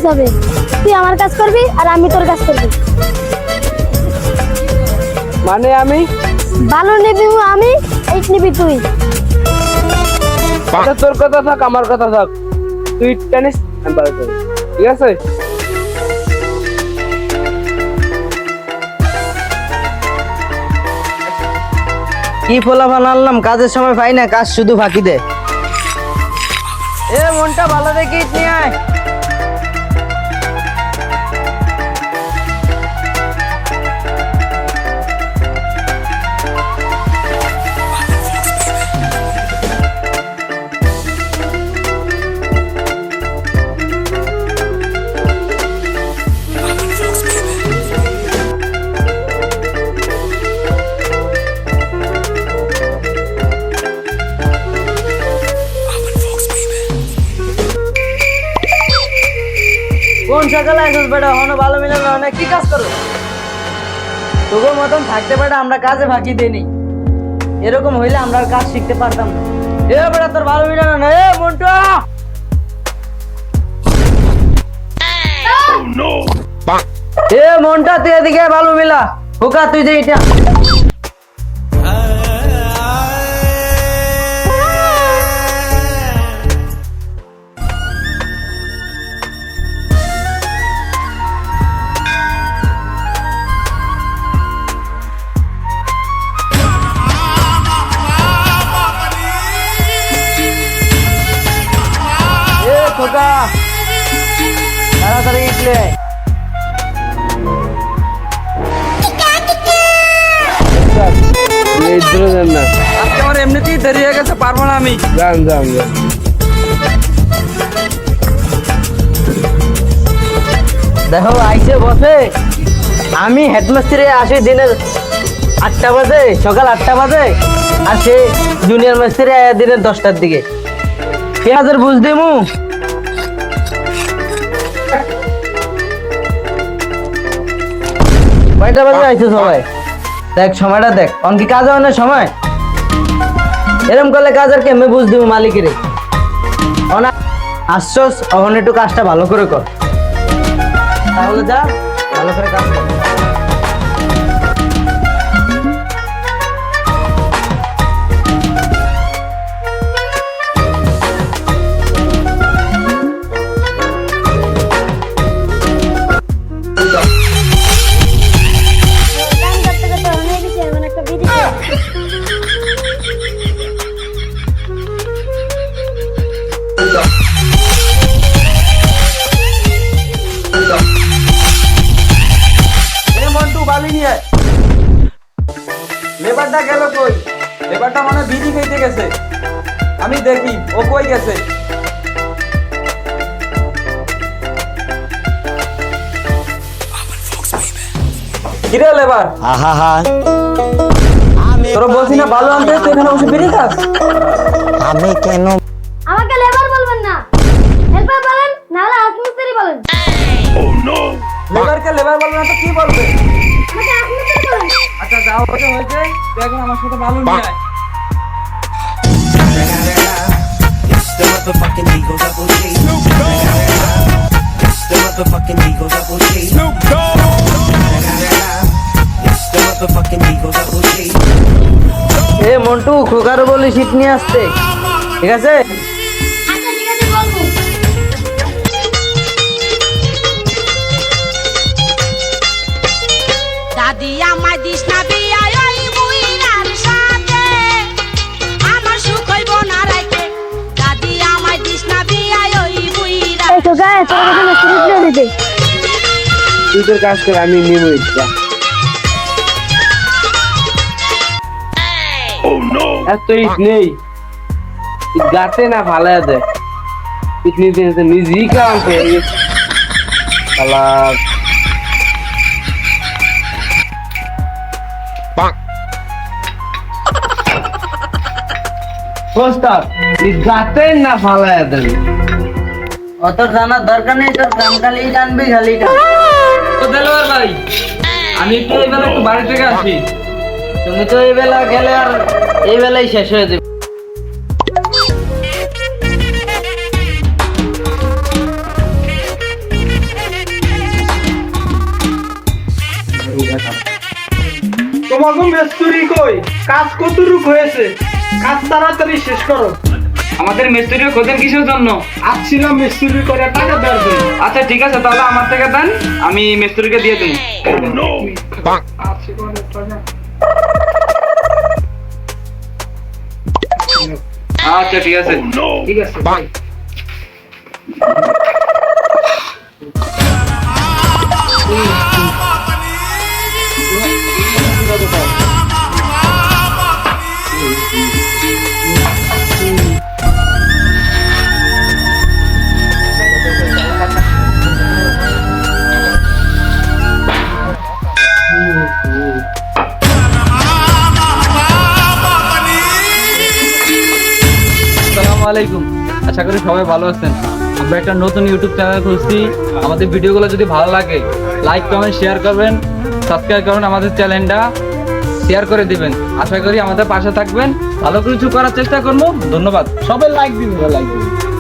কাজ হবে, তুই আমার কাজ করবি আর আমি তোর কাজ করবি। মানে আমি বালু নিবি আমি, ইট নিবি তুই। আচ্ছা তোর কথা থাক, আমার কথা থাক, তুই টেনিস আমি বালু করবো, ঠিক আছে? কি ফলাফল আনলাম, কাজের সময় পাই না, কাজ শুধু ফাঁকি দে। এ মনটা ভালো দেখে ইট নিয়ে আয়। কোন সকালে আসিস বেটা, হনো ভালো মিলে না, কি কাজ করো? তোর মতন থাকতে বেটা আমরা কাজে ফাঁকি দেনি, এরকম হইলে আমরা আর কাজ শিখতে পারতাম না। এ বেটা তোর ভালো মিলে না, এ মন্টু এ মনটা তুই এদিকে ভালো মিলা, হোকা তুই যে এটা খোকা তাড়াতাড়ি উঠলে। আজকে আমার এমনিতেই দেরি হয়ে গেছে, পারবো না আমি। যান যান যান। দেখো আইসে বসে, আমি হেডমাস্টারে আসি দিনের 8টা বাজে, সকাল 8টা বাজে, আর সে জুনিয়র মাস্টারে দিনের 10টার দিকে। কে হাজার বুঝ দেমু? কয়টা বাজে আইছে সবাই? দেখ সময়টা দেখ, অনকি কাজ হয় না সময়, এরম করলে কাজ আর কেমনে বুঝ দিব মালিকের? অনা আসছস, অহন একটু কাজটা ভালো করে কর, তাহলে যা ভালো করে কাজ কর। লেবারটা গেল কই? লেবারটা মানে বিড়ি খেতে গেছে, আমি দেখি ও কই গেছে। কিরে লেবার, তোরা বলছি না ভালো আনতে, তুই এখানে বসে বিড়ি খাস? আমি কেন? আমাকে লেবার বলবেন না, হেল্পার বলেন, নাহলে আসমুস্তারি বলেন। লেবারকে লেবার বলবে না তো কি বলবে? আমাকে আসমুস্তারি বলেন। আচ্ছা যাও, হয়েছে হয়েছে, তুই এখন আমার সাথে ভালো নিয়ে আয়। It's the motherfucking Eagle Double G. It's the motherfucking Eagle Double G. It's the motherfucking Eagle Double G. এ মন্টু, খোকারও বলি শীত নিয়ে আসতে, ঠিক আছে? আচ্ছা ঠিক আছে বলবো। দাদি আমায় দিস না বিয়া ওই বুইরার সাথে, আমার সুখ হইব না রাইতে। দাদি আমায় দিস না বিয়া ওই বুইরা। এই তো গায়ে তোর কাছে মিস্ত্রি দিয়ে দিতে। তুই তোর কাজ কর, আমি নিব ইচ্ছা। এত ইট নেই, গাতে না ফালা দে, ইট নিতে নিতে নিজেই কাম করে ফালা। গাতে না ফালা দেবে, অত জানার দরকার নেই, তোর কাম খালি টানবি, খালি টান। তো দেলোয়ার ভাই, আমি একটু এবার একটু বাড়ি থেকে আসি। তুমি তো এই বেলা গেলে আর এই বেলাই শেষ হয়ে যাবে। তোমাকে মেস্তুরি কই, কাজ কতটুক হয়েছে? কাজ তাড়াতাড়ি শেষ করো। আমাদের মিস্ত্রিও খোঁজেন কিসের জন্য? আসছিলাম মিস্তুরি করে টাকা দেওয়ার জন্য। আচ্ছা ঠিক আছে, তাহলে আমার থেকে দেন, আমি মিস্ত্রিকে দিয়ে দিই। আচ্ছা ঠিক আছে। ঠিক আছে ভাই। আসসালামু আলাইকুম, আশা করি সবাই ভালো আছেন। আমরা একটা নতুন ইউটিউব চ্যানেল খুলছি। আমাদের ভিডিওগুলো যদি ভালো লাগে লাইক কমেন্ট শেয়ার করবেন, সাবস্ক্রাইব করবেন, আমাদের চ্যানেলটা শেয়ার করে দিবেন। আশা করি আমাদের পাশে থাকবেন, ভালো কিছু করার চেষ্টা করবো। ধন্যবাদ। সবাই লাইক দিন, লাইক দিন।